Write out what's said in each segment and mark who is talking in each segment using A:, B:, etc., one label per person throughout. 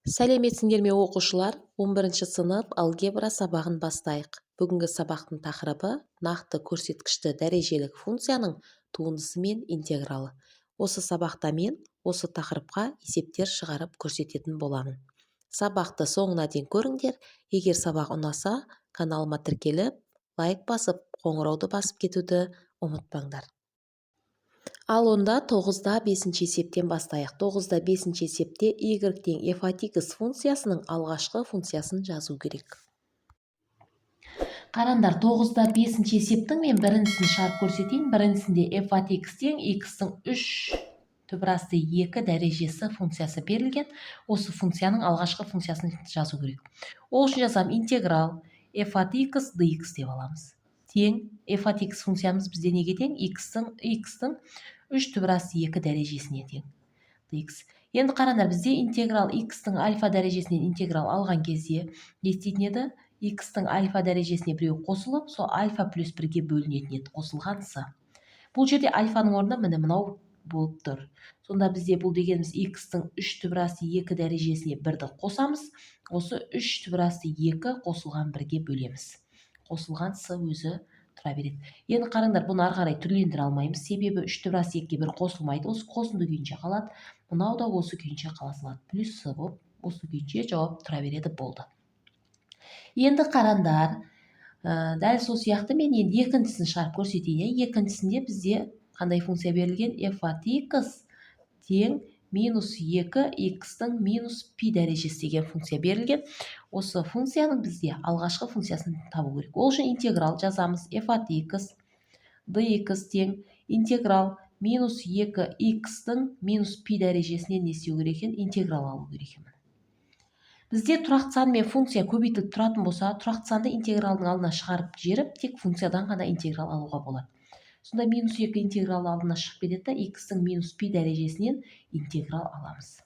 A: Сәлеметсіңдер ме оқушылар? 11 сынып алгебра сабағын бастайық. Бүгінгі сабақтың тақырыбы нақты көрсеткішті дәрежелік функцияның туындысы мен интегралы. Осы сабақта мен осы тақырыпқа есептер шығарып көрсететін боламын. Сабақты соңына дейін көріңдер. Егер сабақ ұнаса, каналыма тіркеліп, лайк басып, қоңырауды басып кетуді ұмытпаңдар. Ал онда 9-да 5-ші есептен бастайық. 9-да 5-ші есепте y тең f от x функциясының алғашқы функциясын жазу керек. Қарандар, 9-да 5-ші есептің мен біріншісін шарт көрсетейін. Біріншісінде f от x тең x-тің 3 түбірасты 2 дәрежесі функциясы берілген. Осы функцияның алғашқы функциясын жазу керек. Ол үшін жазам интеграл f от x dx деп аламыз. Тең f от x функциямыз бізде неге тең? x-тің 3 түбірасты 2 дәрежесіне тең. dx. Енді қараңдар, бізде интеграл x-тің альфа дәрежесінен интеграл алған кезде не істейтін еді? X-тің альфа дәрежесіне біреу қосылып, сол альфа плюс 1-ге бөлінетін еді, қосылған с. Бұл жерде альфаның орнына міне мынау болып тұр. Сонда бізде бұл дегеніміз x-тің 3 түбірасты 2 дәрежесіне 1-ді қосамыз. Осы 3 түбірасты 2 қосылған 1-ге бөлеміз. Қосылған с өзі тұра береді. Енді қараңдар, бұны ары қарай түрлендіре алмаймыз. Себебі 3 түбірасты 2-ге 1 қосылмайды. Осы қосынды күйінше қалады. Мынау да осы күйінше қала салады. Плюс с болып, осы күйінше жауап тұра береді, болды. Енді қараңдар, дәл сол сияқты мен енді екіншісін шарт көрсетейін. Екіншісінде бізде қандай функция берілген? f от x тең минус 2 x-тің минус пи дәрежесі деген функция берілген. Осы функцияның бізде алғашқы функциясын табу керек. Ол үшін интеграл жазамыз. f от x dx тең интеграл минус 2 x-тің минус пи дәрежесінен не істеу керек екен? Интеграл алу керек екен. Бізде тұрақты сан мен функция көбейтіліп тұратын болса, тұрақты санды интегралдың алдына шығарып жеріп, тек функциядан ғана интеграл алуға болады. Сонда минус 2 интеграл алдына шығып кетеді, x-тің минус пи дәрежесінен интеграл аламыз.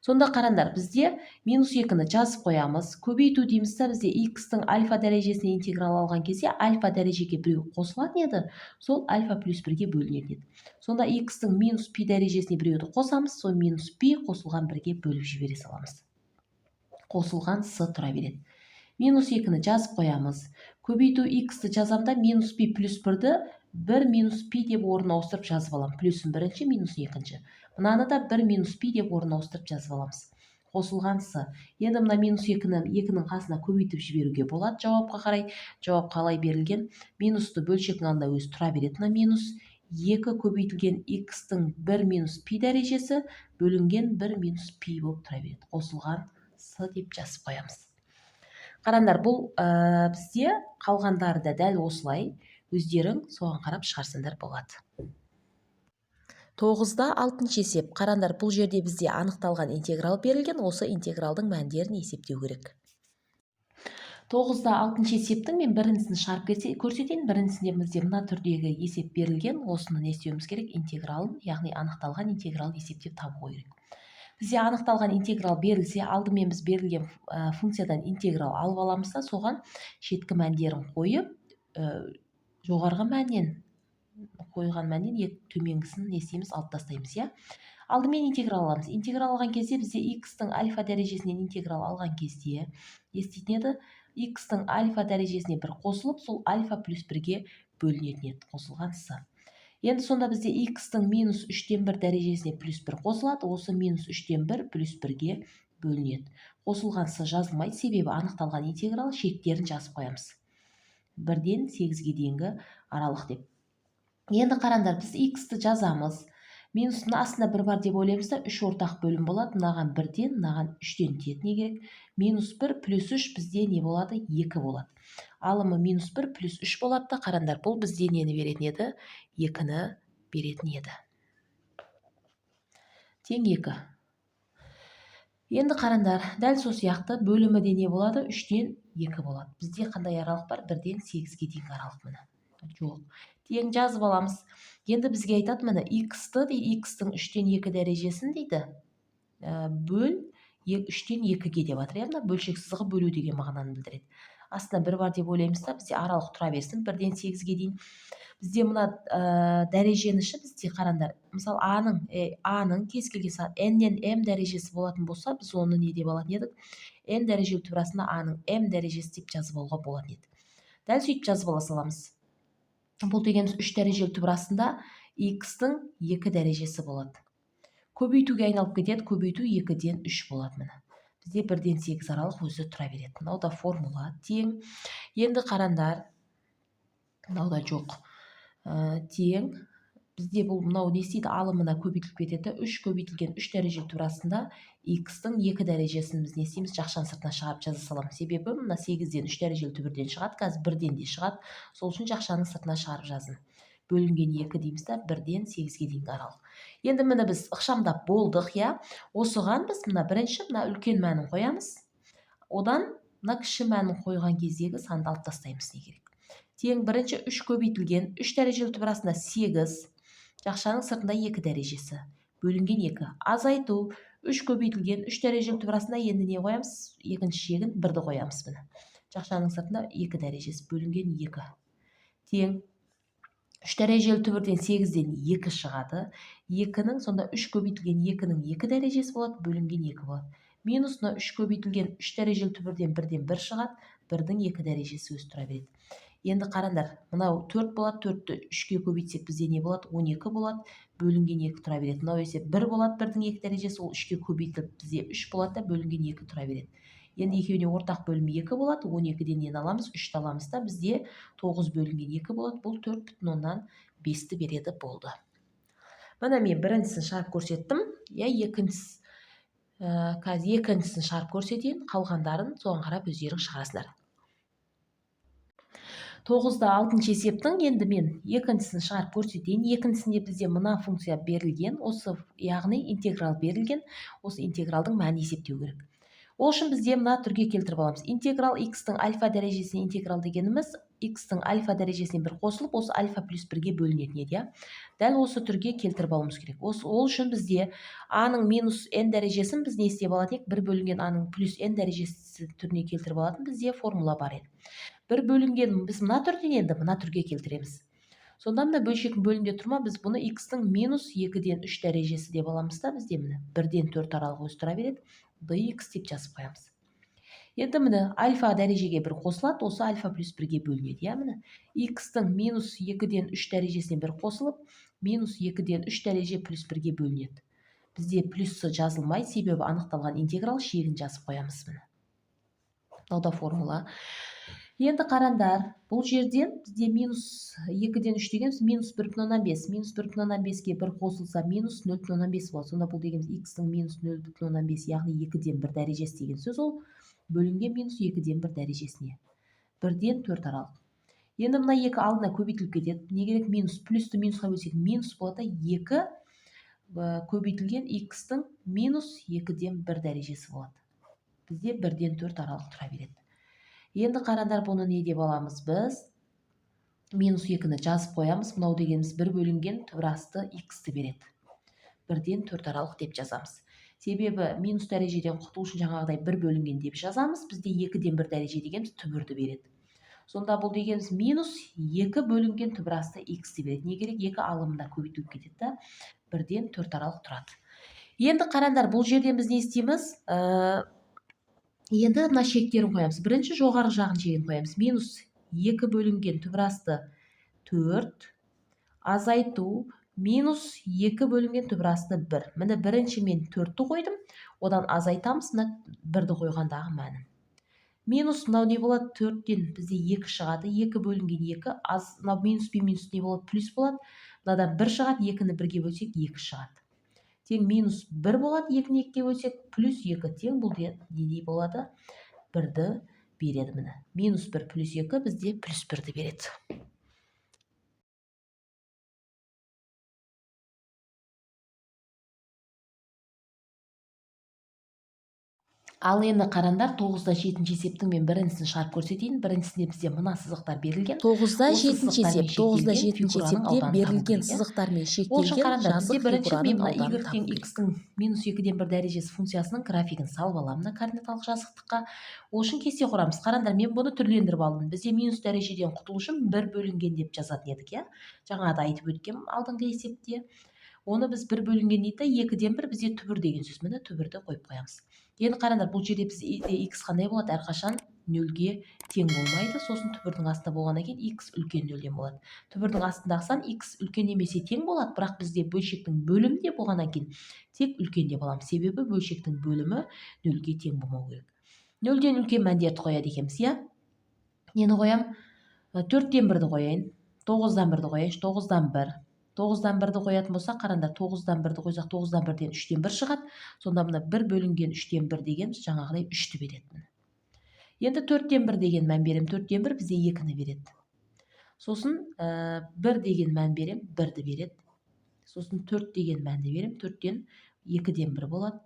A: Сонда қараңдар, бізде минус 2-ні жазып қоямыз. Көбейту дейміз та, бізде x-тің альфа дәрежесіне интеграл алған кезде альфа дәрежеге біреу қосылатын еді, сол альфа плюс 1-ге бөлінетін еді. Сонда x-тің минус пи дәрежесіне біреуді қосамыз, сол минус пи қосылған 1-ге бөліп жібере саламыз. Қосылған с тұра береді. Минус 2-ні жазып қоямыз. Көбейту x-ті жазамда минус пи плюс 1-ді 1 минус пи деп орын ауыстырып жазып алам. Плюсын бірінші, минус екінші. Мынаны да 1 минус пи деп орын ауыстырып жазып аламыз. Қосылған с. Енді мына минус 2-нің қасына көбейтіп жіберуге болады жауапқа қарай. Жауап қалай берілген? Минусты бөлшектің алдында өзі тұра береді. Минус 2 көбейтілген x-тің 1 минус пи дәрежесі бөлінген 1 минус пи болып тұра береді. Қосылған с деп жазып қоямыз. Қараңдар, бұл бізде қалғандары да дәл осылай, өздерің соған қарап шығарсаңдар болады. 9-да 6-шы есеп. Қараңдар, бұл жерде бізде анықталған интеграл берілген, осы интегралдың мәндерін есептеу керек. 9-да 6-шы есептің мен біріншісін шарт көрсетейін. Біріншісінде бізде мына түрдегі есеп берілген, осыны не істеуіміз керек? Интегралын, яғни анықталған интеграл есептеп табу керек. Бізде анықталған интеграл берілсе, алдымен біз берілген функциядан интеграл алып аламыз да, соған шеткі мәндерін қойып, жоғарғы мәннен қойған мәннен төменгісін не істейміз? Алып тастаймыз, иә? Алдымен интеграл аламыз. Интеграл алған кезде бізде x-тің альфа дәрежесінен интеграл алған кезде не істейтін еді? X-тің альфа дәрежесіне 1 қосылып, сол альфа плюс 1-ге бөлінетін еді, қосылған с. Енді сонда бізде x-тің минус 3-тен 1 дәрежесіне плюс 1 қосылады, осы минус 3-тен 1 плюс 1-ге бөлінеді. Қосылған с жазылмайды, себебі анықталған интеграл шектерін жазып қоямыз. 1-ден 8-ге дейінгі аралық деп. Енді қараңдар, біз x-ті жазамыз. Минустың астында 1 бар деп ойлаймыз да, 3 ортақ бөлім болады. Мынаған 1-ден, мынаған 3-тен тиеді. Не керек? Минус 1 плюс 3 бізде не болады? 2 болады. Алымы минус 1 плюс 3 болады да, қараңдар, бұл бізде нені беретін еді? 2-ні беретін еді. Тең 2. Енді қараңдар, дәл сол сияқты бөлімі де не болады? 3-тен 2 болады. Бізде қандай аралық бар? 1-ден 8-ге дейінгі аралық міне. Жоқ. Тең жазып аламыз. Енді бізге айтады, міне x-ті дейді, x-тің 3-тен 2 дәрежесін дейді. Бөл 3-тен 2-ге деп атыр, яғни бөлшек сызығы бөлу деген мағынаны білдіреді. астына 1 бар деп ойлаймыз да, бізде аралық тұра берсін 1-ден 8-ге дейін. Бізде мына дәреженің іші бізде қараңдар. Мысалы аның кез келген сан n-нен m дәрежесі болатын болса, біз оны не деп алатын едік? n дәрежелі түбірасында аның m дәрежесі деп жазып алуға болатын еді. Дәл сөйтіп жазып ала саламыз. Бұл дегеніміз 3 дәрежелі түбірасында x-тің 2 дәрежесі болады. Көбейтуге айналып кетеді, көбейту 2-ден 3 болады міне. Бізде 1-ден 8 аралық өзі тұра береді. Мынау да формула тең. Енді қараңдар, мынау да жоқ. Тең. Бізде бұл мынау не істейді? Алымына көбейтіліп кетеді. 3 көбейтілген 3 дәрежелі түбірасында x-тің 2 дәрежесін біз не істейміз? Жақшаның сыртына шығарып жаза саламыз. Себебі мына 8-ден 3 дәрежелі түбірден шығады, қазір 1-ден де шығады. Сол үшін жақшаның сыртына шығарып жаздым. Бөлінген 2 дейміз да, 1-ден 8-ге дейінгі аралық. Енді міне біз ықшамдап болдық, я. Осыған біз мына бірінші мына үлкен мәнін қоямыз. Одан мына кіші мәнін қойған кездегі санды алып тастаймыз, не керек? Тең бірінші 3 көбейтілген 3 дәрежелі түбірасында 8, жақшаның сыртында 2 дәрежесі. Бөлінген 2. Азайту 3 көбейтілген 3 дәрежелі түбірасында енді не қоямыз? Екінші шегін 1-ді қоямыз міне. Жақшаның сыртында 2 дәрежесі. Бөлінген 2. Тең 3 дәрежелі түбірден 8-ден 2 шығады. 2-нің сонда 3 көбейтілген 2-нің 2 дәрежесі болады. Бөлінген 2 болады. Минус 3 көбейтілген 3 дәрежелі түбірден 1-ден 1 шығады. 1-дің 2 дәрежесі өзі тұра береді. Енді қараңдар, мынау 4 болады, 4-ті 3-ке көбейтсек бізде не болады? 12 болады, бөлінген 2 тұра береді. Мынау есе 1 болады, 1-дің 2 дәрежесі, ол 3-ке көбейтіліп бізде 3 болады да, бөлінген 2 тұра береді. Енді екеуіне ортақ бөлімі 2 болады, 12-ден нені аламыз? 3-ті аламыз да, бізде 9 бөлінген 2 болады, бұл 4,5-ті береді, болды. Мына мен біріншісін шығарып көрсеттім, екіншісін шығарып көрсетейін, қалғандарын соған қарап өздерің шығарасыңдар. 9-да 6-шы есептің енді мен екіншісін шығарып көрсетейін. Екіншісінде бізде мына функция берілген, осы яғни интеграл берілген, осы интегралдың мәнін есептеу керек. Ол үшін бізде мына түрге келтіріп аламыз. Интеграл x-тің альфа дәрежесіне интеграл дегеніміз x-тің альфа дәрежесіне 1 қосылып, осы альфа плюс 1-ге бөлінетін еді. Дәл осы түрге келтіріп алуымыз керек. Ол үшін бізде a-ның минус n дәрежесін біз не істеп алатын едік? 1 бөлінген a-ның плюс n дәрежесі түріне келтіріп алатын бізде формула бар еді. 1 бөлінген біз мына түрден енді мына түрге келтіреміз. Сонда мына бөлшектің бөлімде тұрма, біз бұны x-тің минус 2-ден 3 дәрежесі деп аламыз да, бізде міне 1-ден 4 аралық өзі тұра береді. dx деп жазып қоямыз. Енді міне альфа дәрежеге 1 қосылады, осы альфа плюс 1-ге бөлінеді. Міне x-тің минус 2-ден 3 дәрежесіне 1 қосылып, минус 2-ден 3 дәреже плюс 1-ге бөлінеді. Бізде плюсы жазылмай, себебі анықталған интеграл шегін жазып қоямыз міне. Мынау да формула. Енді қараңдар, бұл жерден бізде минус 2-ден 3 дегеніміз минус 1,5. Минус 1,5-ге 1 қосылса минус 0,5 болады. Сонда бұл дегеніміз x-тің минус 0,5, яғни 2-ден 1 дәрежесі деген сөз, ол бөлінген минус 2-ден 1 дәрежесіне. 1-ден 4 аралық. Енді мына 2 алдына көбейтіліп кетеді. Не керек? Минус плюсті минусқа бөлсек минус болады. 2 көбейтілген x-тің минус 2-ден 1 дәрежесі болады. Бізде 1-ден 4 аралық тұра береді. Енді қараңдар, бұны не деп аламыз біз? Минус 2-ні жазып қоямыз. Мынау дегеніміз 1 бөлінген түбірасты x-ті береді. 1-ден 4 аралық деп жазамыз. Себебі минус дәрежеден құтылу үшін жаңағыдай 1 бөлінген деп жазамыз. Бізде 2-ден 1 дәреже дегеніміз түбірді береді. Сонда бұл дегеніміз минус 2 бөлінген түбірасты x-ті береді. Не керек? 2 алымында көбейтіліп кетеді. 1-ден 4 аралық тұрады. Енді қараңдар, бұл жерден біз не істейміз? Енді мына шектерін қоямыз. Бірінші жоғары жағын шегін қоямыз. Минус 2 бөлінген түбірасты 4, азайту, минус 2 бөлінген түбірасты 1. Міне бірінші мен 4-ті қойдым, одан азайтамыз, мына 1-ді қойғандағы мәнін. Минус мынау не болады? 4-тен бізде 2 шығады, 2 бөлінген 2, мынау минус пен минус не болады? Плюс болады. Мынадан 1 шығады, 2-ні 1-ге бөлсек 2 шығады. Тең минус 1 болады, 2-ні 2-ге бөлсек, плюс 2 тең бұл не болады? 1-ді береді міне. Минус 1 плюс 2 бізде плюс 1-ді береді. Ал енді қараңдар, 9-да 7-ші есептің мен біріншісін шығарып көрсетейін. Біріншісінде бізде мына сызықтар берілген.
B: 9-да
A: Осы
B: 7-ші
A: сызықтармен
B: есеп. 9-да
A: шектелген
B: 7-ші
A: фигураның
B: есепте
A: ауданын табу
B: берілген
A: керек, иә?
B: сызықтармен
A: Ол үшін
B: шектелген
A: қараңдар, бізде
B: жазық
A: бірінші мен
B: фигураның
A: мына y
B: ауданын
A: тең
B: табу керек.
A: x-тің -1/2 дәрежесі функциясының графигін салып аламын мына координаталық жазықтыққа. Ол үшін кесте құрамыз. Қараңдар, мен бұны түрлендіріп алдым. Бізде минус дәрежеден құтылу үшін 1 бөлінген деп жазатын едік, иә? Жаңада айтып өткем алдыңғы есепте. Оны біз 1 бөлінген дейді, 2-ден 1 бізде түбір деген сөз. Міне түбірді қойып қоямыз. Енді қараңдар, бұл жерде бізде x қандай болады? Әрқашан 0-ге тең болмайды. Сосын түбірдің астында болғаннан кейін x үлкен 0-ден болады. Түбірдің астындағы сан x үлкен немесе тең болады, бірақ бізде бөлшектің бөлімі де болғаннан кейін тек үлкен деп аламыз. Себебі бөлшектің бөлімі 0-ге тең болмау керек. 0-ден үлкен мәндерді қояды екенбіз, иә? Нені қоям? 4-тен 1-ді қояйын. 9-дан 1-ді қояйыншы. 9-дан 1. 9-дан 1-ді қоятын болса, қараңдар, 9-дан 1-ді қойсақ, 9-дан 1-ден 3-тен 1 шығады. Сонда мына 1 бөлінген 3-тен 1 дегеніміз жаңағыдай 3-ті береді. Енді 4-тен 1 деген мән берем. 4-тен 1 бізде 2-ні береді. Сосын 1 деген мән берем, 1-ді береді. Сосын 4 деген мәнді берем, 4-тен 2-ден 1 болады.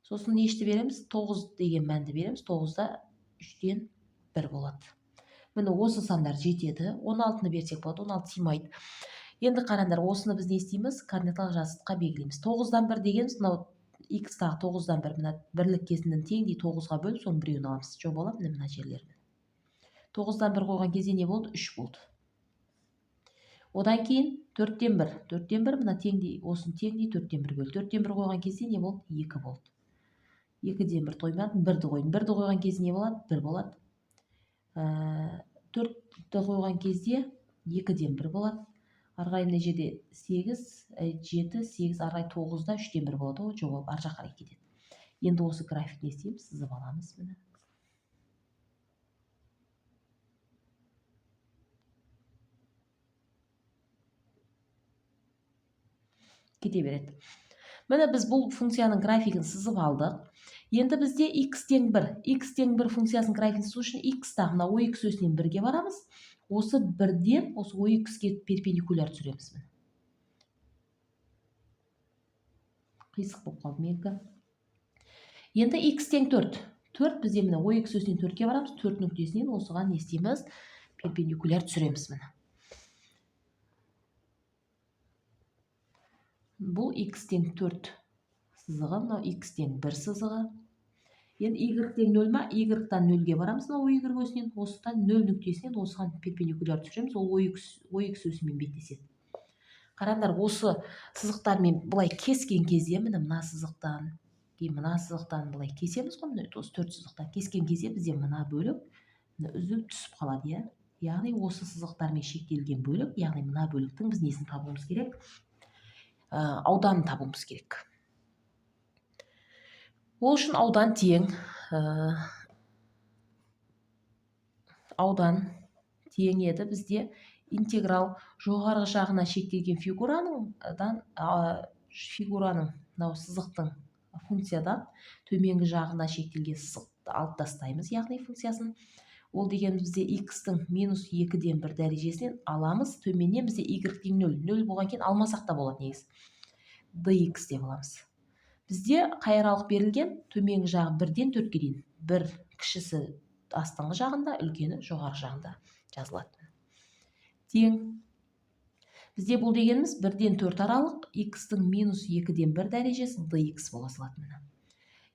A: Сосын нешті береміз? 9 деген мәнді береміз, 9-да 3-тен 1 болады. Міне осы сандар жетеді. 16-ны берсек болады, 16 сыймайды. Енді қараңдар, осыны біз не істейміз? Координаталық жазықтыққа белгілейміз. 9-дан 1 дегеніміз, мынау x-тағы 9-дан 1, мына бірлік кезінің тең дейді, 9-ға бөліп, соның біреуін аламыз. Жоқ болады, мына жерлерін. 9-дан 1 қойған кезде не болды? 3 болды. Одан кейін 4-тен 1. 4-тен 1 мына тең дейді, осыны тең дейді, 4-тен 1 бөл. 4-тен 1 қойған кезде не болды? 2 болды. 2-ден 1 тоймадым, 1-ді қойдым. 1-ді қойған кезде не болады? 1 болады. 4-ді қойған кезде 2-ден 1 болады. Арғай мына жерде 8, 7, 8, арғай 9-да 3-тен 1 болады. О, жоқ, ар жаққа қарай кетеді. Енді осы график не істейміз? Сызып аламыз. Міне. Кете береді. Міне біз бұл функцияның графигін сызып алдық. Енді бізде x тең 1. x тең 1 функциясының графигін сызу үшін x-тағы мына ox өсінен 1-ге барамыз. Осы 1-ден осы ox-ге перпендикуляр түсіреміз. Қисық болып қалды менікі. Енді x тең 4. 4 бізде міне ox өсінен 4-ге барамыз. 4 нүктесінен осыған не істейміз? Перпендикуляр түсіреміз. Міне. Бұл x тең 4 сызығы, мынау x тең 1 сызығы. Енді y тең 0 ма? Y-тан 0-ге барамыз, мынау y өсінен, осыдан 0 нүктесінен осыған перпендикуляр түсіреміз, ол ox өсімен беттеседі. Қараңдар, осы сызықтармен былай кескен кезде, мына сызықтан, мына сызықтан былай кесеміз ғой, мына осы 4 сызықтан кескен кезде бізде мына бөлік үзіліп түсіп қалады, иә? Яғни осы сызықтармен шектелген бөлік, яғни мына бөліктің біз несін табуымыз керек? Ауданын табуымыз керек. Ол үшін аудан тең, еді бізде интеграл жоғарғы жағына шектелген фигураның, мынау сызықтың функциядан төменгі жағына шектелген сызықты алып тастаймыз, яғни функциясын. Ол деген бізде x-тің -2-ден 1 дәрежесінен аламыз, төменнен бізде y тең 0. 0 болған кейін алмасақ та болады негіз. dx деп аламыз. Бізде қай аралық берілген? Төменгі жағы 1-ден 4-ге дейін. 1 кішісі астыңғы жағында, үлкені жоғарғы жағында жазылады. Тең. Бізде бұл дегеніміз 1-ден 4 аралық, x-тің -2-ден 1 дәрежесі dx бола салады.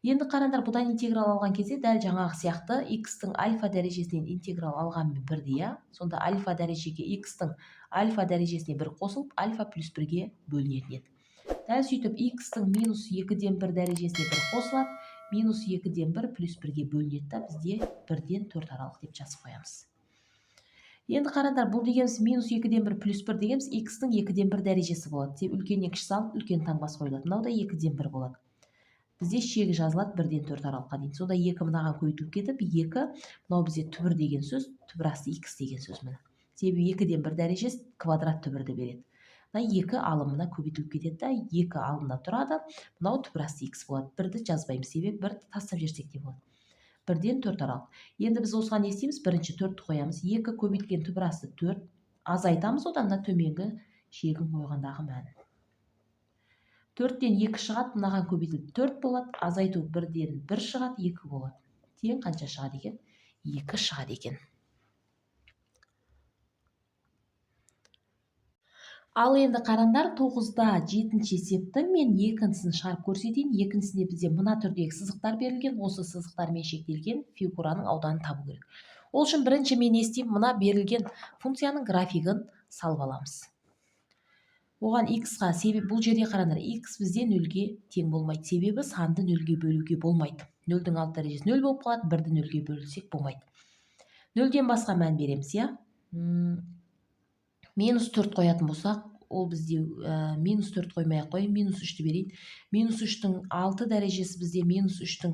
A: Енді қараңдар, бұдан интеграл алған кезде дәл жаңағы сияқты x-тің альфа дәрежесінен интеграл алғанмен бірдей, иә? Сонда альфа дәрежеге x-тің альфа дәрежесіне 1 қосылып, альфа плюс 1-ге бөлінетін еді. Дәл сөйтіп x-тің -2-ден 1 дәрежесіне 1 қосылады, -2-ден 1 плюс 1-ге бөлінеді да, бізде 1-ден 4 аралық деп жазып қоямыз. Енді қараңдар, бұл дегеніміз -2-ден 1 плюс 1 дегеніміз x-тің 2-ден 1 дәрежесі болады. Деп үлкеннен кіші салып, үлкен таңбасы қойылады. Мынау да 2-ден 1 болады. Бізде шегі жазылады 1-ден 4 аралыққа дейін. Сонда 2 мынаған көйтіліп кетіп, 2, мынау бізде түбір деген сөз, түбір асты x деген сөз міне. Себебі 2-ден 1 дәрежесі квадрат түбірді береді. Мына 2 алымына көбейтіліп кетеді да, 2 алымда тұрады, мынау түбір асты x болады. 1-ді жазбаймыз, себебі 1-ді тастап жерсек те болады. 1-ден 4 аралық. Енді біз осыған не істейміз? Бірінші 4-ті қоямыз. 2 көбейткен түбір асты 4. Азайтамыз, одан да төменгі шегін қойғандағы мәні. 4-тен 2 шығады, мынаған көбейтіліп 4 болады, азайту 1-ден 1 шығады, 2 болады. Тең қанша шығады екен? 2 шығады екен. Ал енді қарандар, 9-да 7-ші есептің мен 2-сін шығарып көрсетейін. 2-сінде бізде мына түрдегі сызықтар берілген, осы сызықтармен шектелген фигураның ауданын табу керек. Ол үшін бірінші мен не істеймін? Мына берілген функцияның графигін салып аламыз. Оған x-ға, бұл жерде қарандар, x бізде 0-ге тең болмайды. Себебі санды 0-ге бөлуге болмайды. 0-дің alt дәрежесі 0 болып қалады, 1-ді 0-ге бөлсек болмайды. 0-ден басқа мән береміз, иә? -4 қоятын болсақ, ол бізде -4 қоймай-ақ қойын, -3-ті берейін. -3-тің 6 дәрежесі бізде -3-тің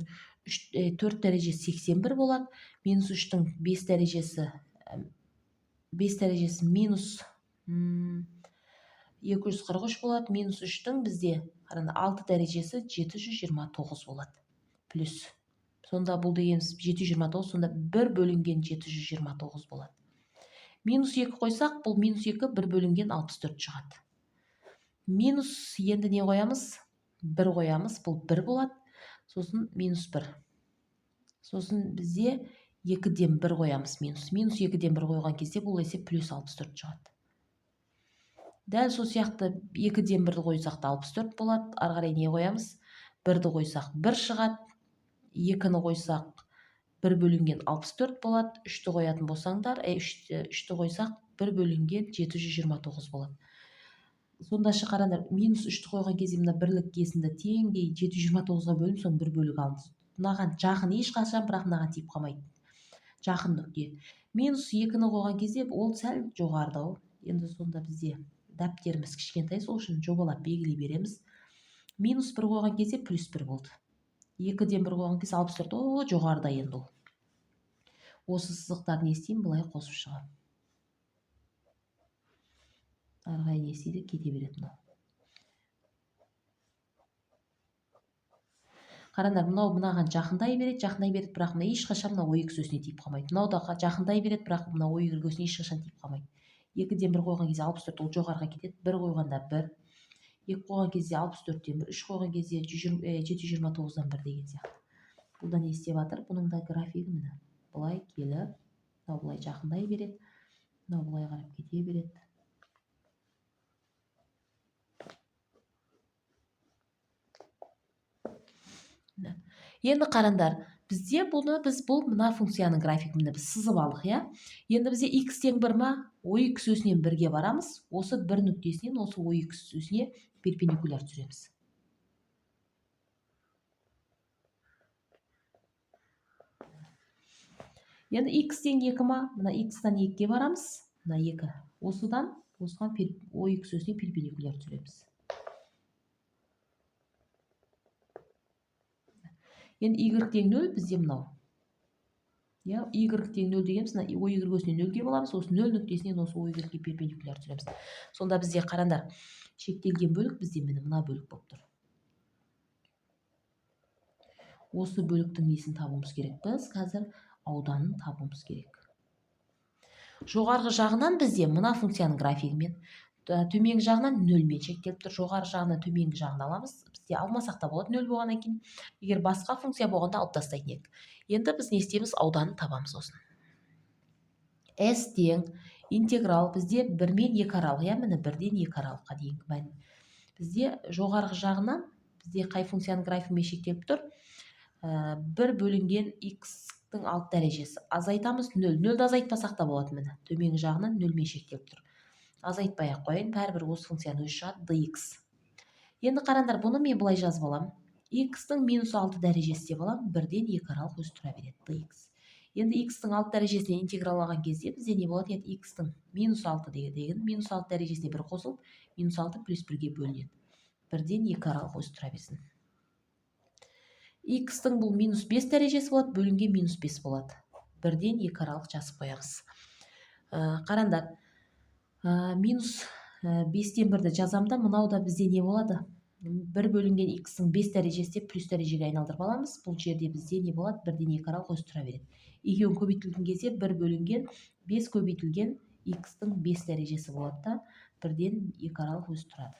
A: 4 дәрежесі 81 болады. -3-тің 5 дәрежесі минус 243 болады. -3-тің бізде 6 дәрежесі 729 болады. Плюс. Сонда бұл дегеніміз 729, сонда 1 бөлінген 729 болады. -2 қойсақ, бұл -2 1 бөлінген 64 шығады. Минус енді не қоямыз? 1 қоямыз, бұл 1 болады. Сосын -1. Сосын бізде 2-ден 1 қоямыз, минус. -2-ден 1 қойған кезде бұл есе плюс 64 шығады. Дәл сол сияқты 2-ден 1 қойсақ та 64 болады. Арғарай не қоямыз? 1-ді қойсақ 1 шығады. 2-ні қойсақ 1 бөлінген 64 болады. 3-ті қоятын болсаңдар, 3-ті қойсақ 1 бөлінген 729 болады. Сонда қарандар, -3-ті қойған кезде мына бірлік кесінді теңдей 729-ға бөлініп, соң 1 бөлік алынды. Мынаған жақын ешқашан, бірақ мынаған тиіп қалмайды. Жақын нүкте. -2-ні қойған кезде ол сәл жоғарыда. Енді сонда бізде дәптеріміз кішкентай, сол үшін жобалап белгілей береміз. -1 қойған кезде +1 болды. 2-ден 1 қойған кезде 64, жоғарыда енді ол. Осы сызықтар не істеймін? Бұлай қосып шығамын. Арғай не істейді? Кете береді мынау. Қарандар, мынау мынаған жақындай береді, бірақ мына ешқашан мына ой үгісіне тиіп қалмайды. Мынау да жақындай береді, бірақ мына ой үгісіне ешқашан тиіп қалмайды. 2-ден 1 қойған кезде 64, ол жоғарыға кетеді. 1 қойғанда 1, 2 қойған кезде 64-тен 1, 3 қойған кезде 729-дан 1 деген сияқты. Бұлда не істеп жатыр? Бұның да графигі міне. Бұлай келіп, мынау бұлай жақындай береді, мынау бұлай қарап кете береді. Енді қарандар, бізде бұл мына функцияның графигін біз сызып алдық, иә? Енді бізде x тең 1 ма? Ой үкісінен 1-ге барамыз. Осы 1 нүктесінен осы ой үкісіне перпендикуляр түсіреміз. Енді x тең 2 ма? Мына x-тан 2-ге барамыз. Мына 2. Осыған ой үкісіне перпендикуляр түсіреміз. Енді y тең 0 бізде мынау. Y тең 0 дегеніміз, ой үгісінен 0-ге боламыз, осы 0 нүктесінен осы ой үгісіне перпендикуляр түсіреміз. Сонда бізде қарандар, шектелген бөлік бізде мына бөлік болып тұр. Осы бөліктің несін табуымыз керек? Біз қазір ауданын табуымыз керек. Жоғарғы жағынан бізде мына функцияның графигімен, төменгі жағынан 0-мен шектеліп тұр. Жоғары жағынан төменгі жағын аламыз. Бізде алмасақ та болады 0 болғаннан кейін. Егер басқа функция болғанда алып тастайтын едік. Енді біз не істейміз? Ауданын табамыз осын. S тең интеграл бізде 1 мен 2 аралық, иә, міне 1-ден 2 аралыққа дейінгі мән. Бізде жоғарғы жағынан бізде қай функцияның графигімен шектеліп тұр? 1 бөлінген x-тің 6 дәрежесі. Азайтамыз 0. 0-ді азайтпасақ та болады, міне. Төменгі жағынан 0-мен шектеліп тұр. Азайтпай-ақ қойын, бәрібір осы функцияны өзі шығады dx. Енді қарандар, бұны мен былай жазып аламын. X-тің -6 дәрежесі деп аламын, 1-ден 2 аралық өзі тұра береді, dx. Енді x-тің 6 дәрежесіне интеграл алған кезде бізде не болады? Енді x-тің -6 деген, -6 дәрежесіне 1 қосылып, -6 плюс 1-ге бөлінеді. 1-ден 2 аралық өзі тұра берсін. X-тің бұл -5 дәрежесі болады, бөлінген -5 болады. 1-ден 2 аралық жазып қоямыз. Қарандар, -5-тен 1-ді жазамда, мынау да бізде не болады? 1 бөлінген x-тің 5 дәрежесі плюс дәрежеге айналдырып аламыз. Бұл жерде бізде не болады? 1-ден 2 аралық өзі тұра береді. Екеуін көбейтілген кезде 1 бөлінген 5 көбейтілген x-тің 5 дәрежесі болады да, 1-ден 2 аралық өзі тұрады.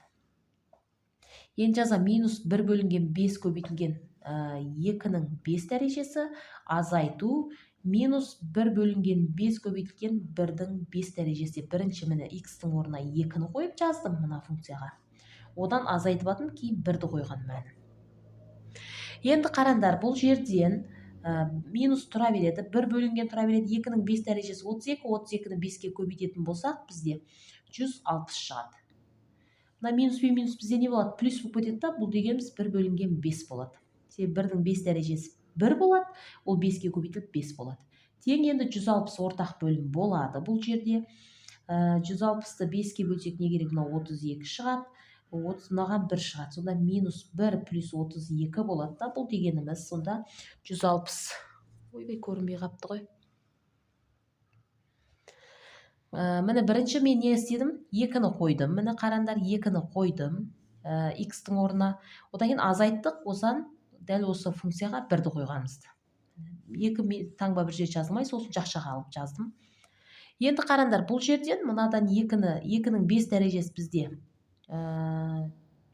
A: енді жаза минус 1 бөлінген 5 көбейтілген 2-нің 5 дәрежесі азайту минус 1 бөлінген 5 көбейтілген 1-дің 5 дәрежесі. Бірінші міне x-тің орнына 2-ні қойып жаздым мына функцияға. Одан азайтып атым кейін 1-ді қойған мән. Енді қараңдар, бұл жерден минус тұра береді, 1 бөлінген тұра береді, 2-нің 5 дәрежесі 32, 32-ні 5-ке көбейтетін болсақ, бізде 160 шығады. Мына минус пен минус бізде не болады? Плюс болып кетеді да, бұл дегеніміз 1 бөлінген 5 болады. Себебі 1-дің 5 дәрежесі 1 болады, ол 5-ке көбейтіліп 5 болады. Тең енді 160 ортақ бөлім болады. Бұл жерде 160-ты 5-ке бөлсек не керек? Мына 32 шығады. 30-наған 1 шығады. Сонда минус 1 плюс 32 болады да, бұл дегеніміз сонда 160. Ойбай, көрінбей қапты ғой. Міне бірінші мен не істедім? 2-ні қойдым. Міне қараңдар, 2-ні қойдым x-тің орнына. Одан кейін азайттық, осыдан дәл осы функцияға 1-ді қойғанымызды. 2 таңба бір жер жазылмай, сосын жақшаға алып жаздым. Енді қараңдар, бұл жерден мынадан 2-нің 5 дәрежесі бізде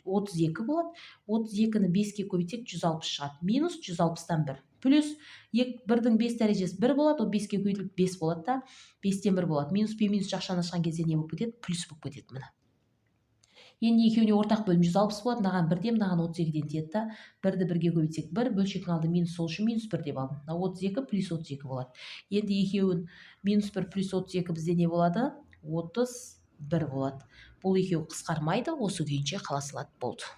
A: 32 болады. 32-ні 5-ке көбейтсек 160 шығады. Минус 160-тан 1. Плюс 1-дің 5 дәрежесі 1 болады, ол 5-ке көбейтіліп 5 болады да, 5-тен 1 болады. Минус пен минус жақшаны ашқан кезде не болып кетеді? Плюс болып кетеді міне. Енді екеуіне ортақ бөлім 160 болады, мынаған 1-ден, мынаған 32-ден тиеді да, 1-ді 1-ге көбейтсек 1, бөлшектің алды минус, сол үшін минус 1 деп алдым. 32 плюс 32 болады. Енді екеуін минус 1 плюс 32 бізде не болады? 31 болады. Бұл екеу қысқармайды, осы күйінше қала салады болды.